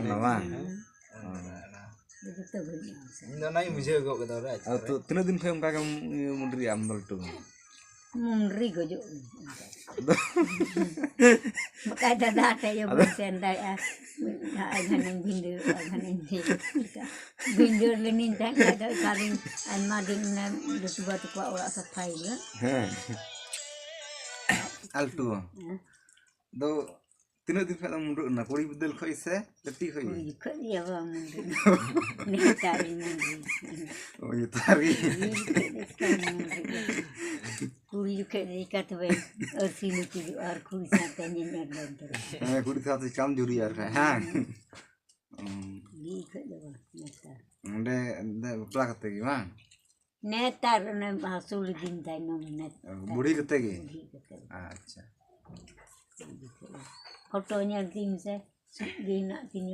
Nama. Nó nói mình chưa gọi cái đó đấy. Tino din kau muka kamu mundri ambal tu. Mundri gojo. Maka ada ya bukan dah agan bindu bindu lenin tak ada kaling mading na dua tu kuat orang sapai ya. Altu. Do tino din kau mundur na kuri bedel kau ise leti kau. Kuri kau ya bang mundur. Ni tari mundur. Oh itu tari. Kuri juga dekat tu sini tu kuri sangat nyenyak dan Kuri satu jam juri ha. Di kat dah netar. Ande pelak kata gimana? Netar na hasil dintai nom net. Budi kata gini. Acha. Fotonya tim saya, dia nak tinju.